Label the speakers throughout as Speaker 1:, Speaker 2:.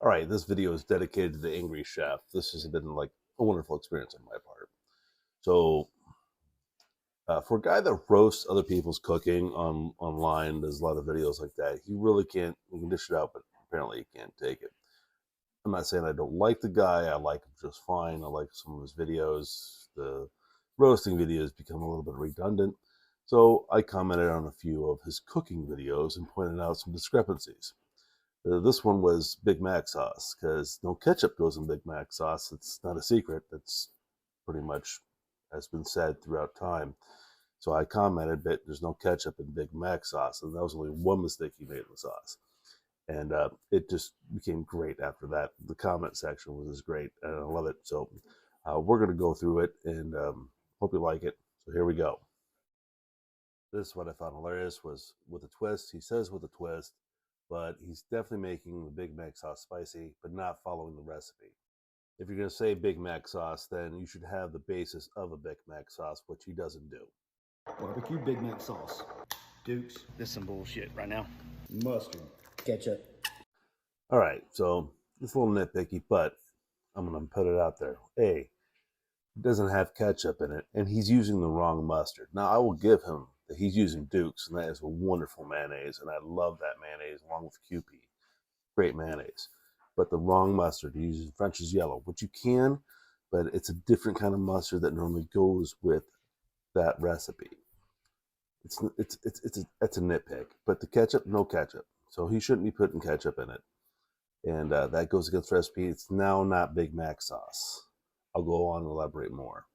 Speaker 1: All right, this video is dedicated to the Angry Chef. This has been like a wonderful experience on my part. So, for a guy that roasts other people's cooking online, does a lot of videos like that. He really can't. He can dish it out, but apparently he can't take it. I'm not saying I don't like the guy. I like him just fine. I like some of his videos. The roasting videos become a little bit redundant. So I commented on a few of his cooking videos and pointed out some discrepancies. This one was Big Mac sauce because no ketchup goes in Big Mac sauce. It's not a secret. That's pretty much has been said throughout time. So I commented that there's no ketchup in Big Mac sauce, and that was only one mistake he made in the sauce. And it just became great after that. The comment section was just great, and I love it. So we're going to go through it, and hope you like it. So here we go. This is what I found hilarious was with a twist. He says with a twist, but he's definitely making the Big Mac sauce spicy, but not following the recipe. If you're going to say Big Mac sauce, then you should have the basis of a Big Mac sauce, which he doesn't do.
Speaker 2: Barbecue Big Mac sauce. Dukes.
Speaker 3: This is some bullshit right now.
Speaker 2: Mustard. Ketchup.
Speaker 1: All right, so it's a little nitpicky, but I'm going to put it out there. A, it doesn't have ketchup in it, and he's using the wrong mustard. Now, I will give him that he's using Duke's, and that is a wonderful mayonnaise, and I love that mayonnaise along with QP. Great mayonnaise. But the wrong mustard, he's using French's Yellow, which you can, but it's a different kind of mustard that normally goes with that recipe. It's a nitpick. But the ketchup, no ketchup. So he shouldn't be putting ketchup in it. And that goes against recipe. It's now not Big Mac sauce. I'll go on and elaborate more.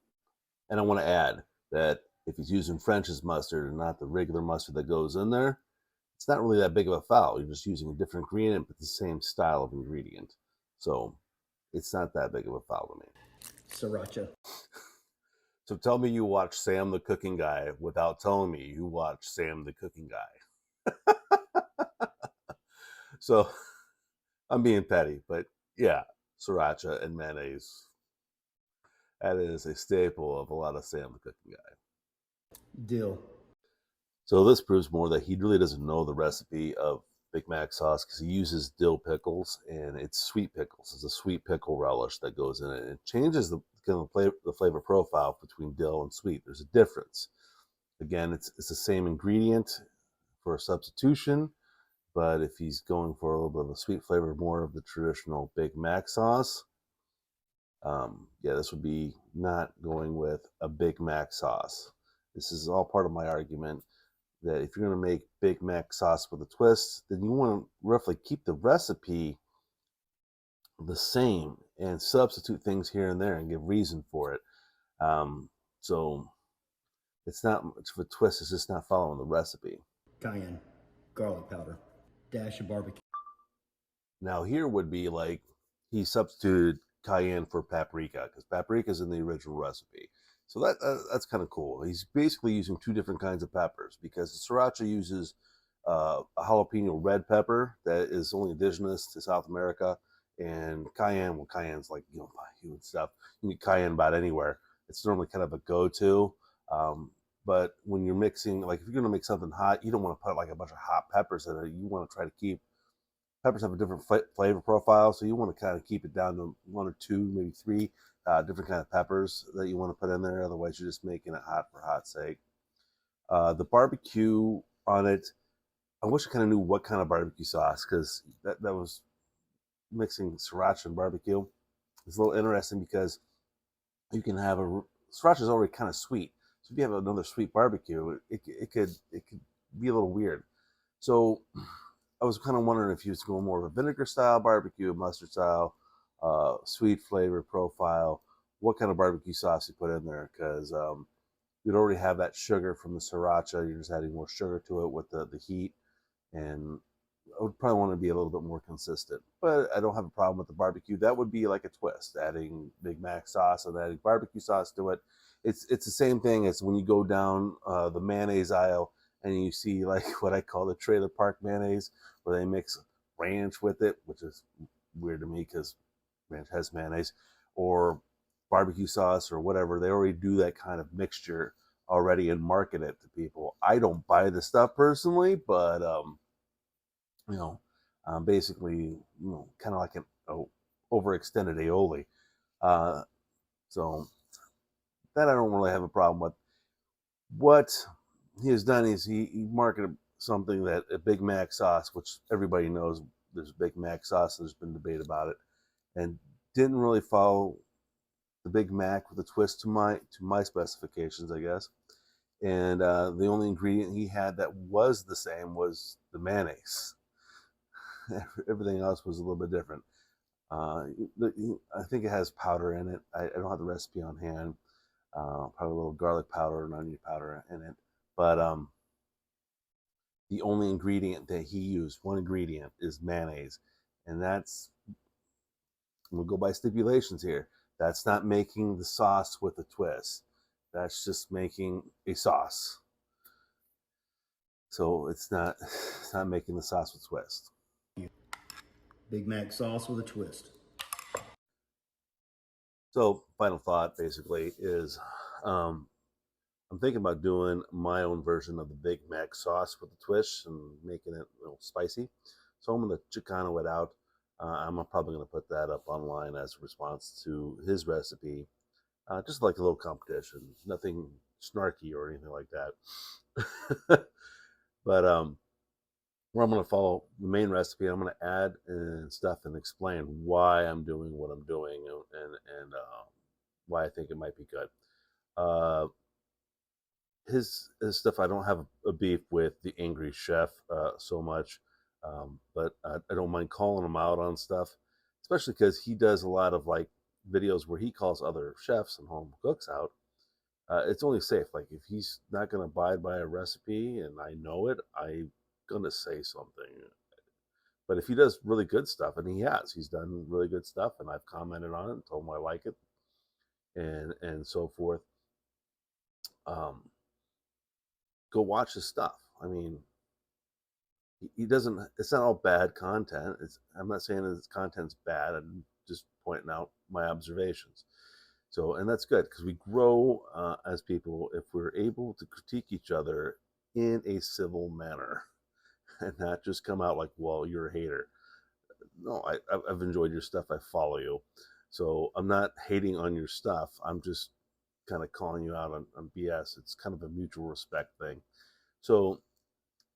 Speaker 1: And I want to add that if he's using French's mustard and not the regular mustard that goes in there, it's not really that big of a foul. You're just using a different ingredient, but the same style of ingredient. So it's not that big of a foul to me.
Speaker 2: Sriracha.
Speaker 1: So tell me you watch Sam the Cooking Guy without telling me you watch Sam the Cooking Guy. So I'm being petty, but yeah, sriracha and mayonnaise. That is a staple of a lot of Sam the Cooking Guy.
Speaker 2: Dill.
Speaker 1: So this proves more that he really doesn't know the recipe of Big Mac sauce because he uses dill pickles, and it's sweet pickles. It's a sweet pickle relish that goes in it. It changes the kind of the flavor profile between dill and sweet. There's a difference. Again, it's the same ingredient for a substitution, but if he's going for a little bit of a sweet flavor, more of the traditional Big Mac sauce, yeah, this would be not going with a Big Mac sauce. This is all part of my argument that if you're going to make Big Mac sauce with a twist, then you want to roughly keep the recipe the same and substitute things here and there and give reason for it. So it's not much of a twist, it's just not following the recipe.
Speaker 2: Cayenne. Garlic powder. Dash of barbecue.
Speaker 1: Now here would be like he substituted cayenne for paprika because paprika is in the original recipe. So that's kind of cool. He's basically using two different kinds of peppers because the sriracha uses a jalapeno red pepper that is only indigenous to South America, and cayenne, well, cayenne's like, human stuff. You can get cayenne about anywhere. It's normally kind of a go-to. But when you're mixing, like if you're going to make something hot, you don't want to put like a bunch of hot peppers in it. You want to try to keep, peppers have a different flavor profile, so you want to kind of keep it down to one or two, maybe three different kind of peppers that you want to put in there. Otherwise, you're just making it hot for hot's sake. The barbecue on it, I wish I kind of knew what kind of barbecue sauce because that was mixing sriracha and barbecue. It's a little interesting because you can have sriracha is already kind of sweet. So if you have another sweet barbecue, it could be a little weird. So I was kind of wondering if he was going more of a vinegar style barbecue, mustard style, sweet flavor profile, what kind of barbecue sauce you put in there, because you'd already have that sugar from the sriracha. You're just adding more sugar to it with the heat, and I would probably want to be a little bit more consistent. But I don't have a problem with the barbecue. That would be like a twist, adding Big Mac sauce and adding barbecue sauce to it. It's the same thing as when you go down the mayonnaise aisle and you see like what I call the trailer park mayonnaise, where they mix ranch with it, which is weird to me because ranch has mayonnaise, or barbecue sauce or whatever. They already do that kind of mixture already and market it to people. I don't buy the stuff personally, but basically, kind of like an overextended aioli. So that I don't really have a problem with. What he has done is he marketed something that a Big Mac sauce, which everybody knows there's Big Mac sauce. There's been debate about it, and didn't really follow the Big Mac with a twist to my specifications, I guess. And the only ingredient he had that was the same was the mayonnaise. Everything else was a little bit different. Uh, I think it has powder in it. I don't have the recipe on hand. Probably a little garlic powder and onion powder in it. But the only ingredient that he used, one ingredient, is mayonnaise. And we'll go by stipulations here. That's not making the sauce with a twist. That's just making a sauce. So it's not making the sauce with twist.
Speaker 2: Big Mac sauce with a twist.
Speaker 1: So final thought basically is I'm thinking about doing my own version of the Big Mac sauce with a twist and making it a little spicy. So I'm going to Chicano it out. I'm probably going to put that up online as a response to his recipe, just like a little competition. Nothing snarky or anything like that. But where I'm going to follow the main recipe, I'm going to add and stuff and explain why I'm doing what I'm doing and why I think it might be good. His stuff, I don't have a beef with the Angry Chef so much, but I don't mind calling him out on stuff, especially because he does a lot of like videos where he calls other chefs and home cooks out. It's only safe. Like if he's not going to abide by a recipe and I know it, I'm going to say something. But if he does really good stuff, and he's done really good stuff, and I've commented on it and told him I like it, and so forth. Go watch his stuff. I mean, he doesn't. It's not all bad content. I'm not saying that his content's bad. I'm just pointing out my observations. So, and that's good because we grow as people if we're able to critique each other in a civil manner and not just come out like, "Well, you're a hater." No, I've enjoyed your stuff. I follow you, so I'm not hating on your stuff. I'm just kind of calling you out on BS. It's kind of a mutual respect thing. So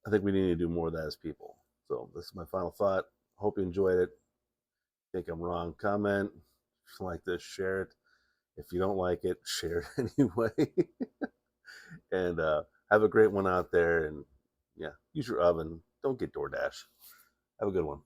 Speaker 1: I think we need to do more of that as people. So this is my final thought. Hope you enjoyed it. Think I'm wrong, comment. If you like this, share it. If you don't like it, share it anyway. And have a great one out there. And yeah, use your oven. Don't get DoorDash. Have a good one.